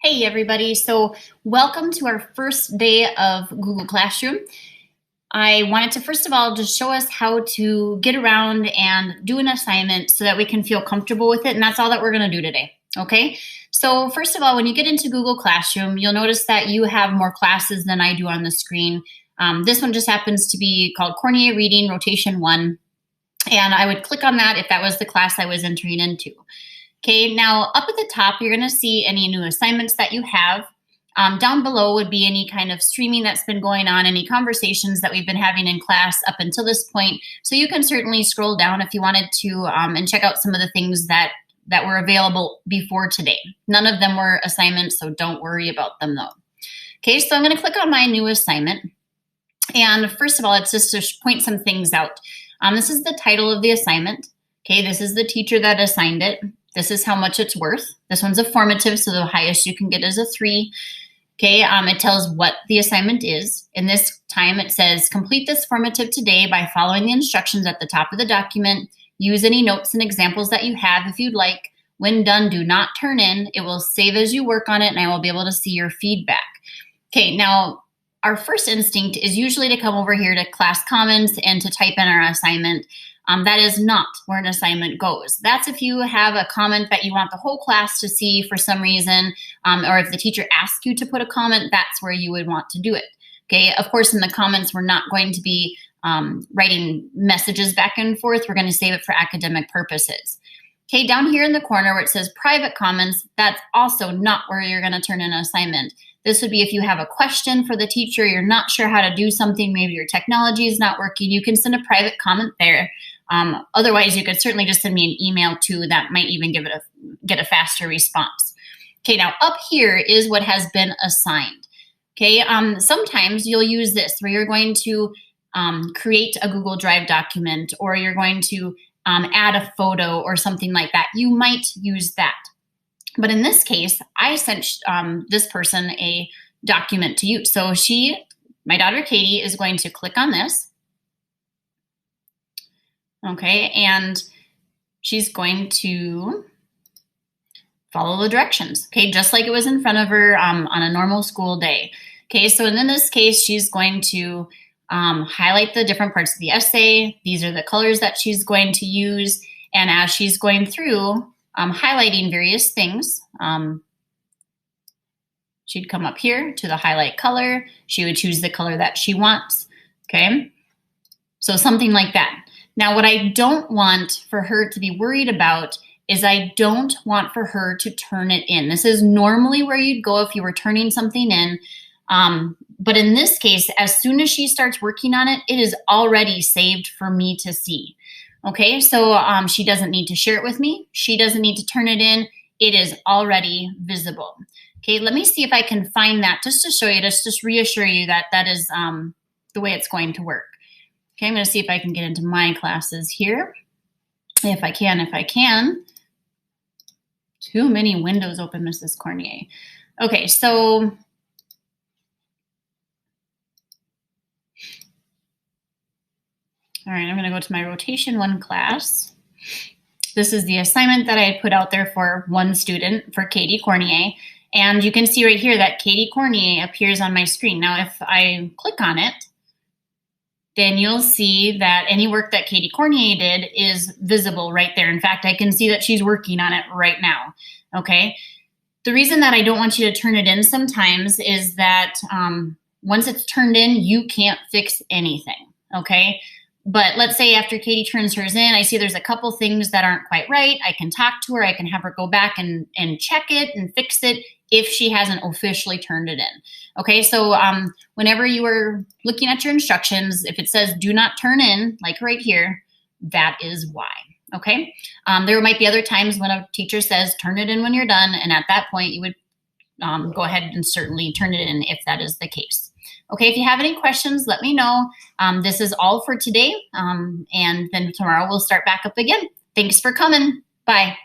Hey everybody, so welcome to our first day of Google Classroom. I wanted to first of all just show us how to get around and do an assignment so that we can feel comfortable with it, and that's all that we're going to do today, okay? So first of all, when you get into Google Classroom, you'll notice that you have more classes than I do on the screen. This one just happens to be called Cornier Reading Rotation 1, and I would click on that if that was the class I was entering into. Okay, now up at the top, you're going to see any new assignments that you have. Down below would be any kind of streaming that's been going on, any conversations that we've been having in class up until this point. So you can certainly scroll down if you wanted to and check out some of the things that were available before today. None of them were assignments, so don't worry about them though. Okay, so I'm going to click on my new assignment. And first of all, it's just to point some things out. This is the title of the assignment. Okay, this is the teacher that assigned it. This is how much it's worth. This one's a formative, so the highest you can get is a 3. Okay, it tells what the assignment is. In this time, it says, complete this formative today by following the instructions at the top of the document. Use any notes and examples that you have if you'd like. When done, do not turn in. It will save as you work on it, and I will be able to see your feedback. Okay, now, our first instinct is usually to come over here to class comments and to type in our assignment. That is not where an assignment goes. That's if you have a comment that you want the whole class to see for some reason, or if the teacher asks you to put a comment, that's where you would want to do it. Okay, of course, in the comments, we're not going to be writing messages back and forth. We're going to save it for academic purposes. Okay, down here in the corner where it says private comments, that's also not where you're going to turn in an assignment. This would be if you have a question for the teacher, you're not sure how to do something, maybe your technology is not working, you can send a private comment there. Otherwise, you could certainly just send me an email too. That might even get a faster response. Okay, now up here is what has been assigned. Okay, sometimes you'll use this where you're going to create a Google Drive document, or you're going to add a photo or something like that. You might use that. But in this case, I sent this person a document to use. So my daughter Katie, is going to click on this. Okay, and she's going to follow the directions, okay, just like it was in front of her on a normal school day. Okay, so in this case, she's going to highlight the different parts of the essay. These are the colors that she's going to use. And as she's going through highlighting various things, she'd come up here to the highlight color. She would choose the color that she wants, okay? So something like that. Now, what I don't want for her to be worried about is I don't want for her to turn it in. This is normally where you'd go if you were turning something in. But in this case, as soon as she starts working on it, it is already saved for me to see. Okay, so she doesn't need to share it with me. She doesn't need to turn it in. It is already visible. Okay, let me see if I can find that just to show you, just reassure you that that is the way it's going to work. Okay, I'm going to see if I can get into my classes here. If I can. Too many windows open, Mrs. Cornier. Okay, so all right, I'm going to go to my Rotation 1 class. This is the assignment that I had put out there for one student, for Katie Cornier. And you can see right here that Katie Cornier appears on my screen. Now, if I click on it, then you'll see that any work that Katie Cornier did is visible right there. In fact, I can see that she's working on it right now, okay? The reason that I don't want you to turn it in sometimes is that once it's turned in, you can't fix anything, okay? But let's say after Katie turns hers in, I see there's a couple things that aren't quite right. I can talk to her. I can have her go back and check it and fix it if she hasn't officially turned it in. Okay, so whenever you are looking at your instructions, if it says do not turn in, like right here, that is why. Okay, there might be other times when a teacher says turn it in when you're done, and at that point you would go ahead and certainly turn it in if that is the case. Okay, if you have any questions, let me know. This is all for today, and then tomorrow we'll start back up again. Thanks for coming. Bye.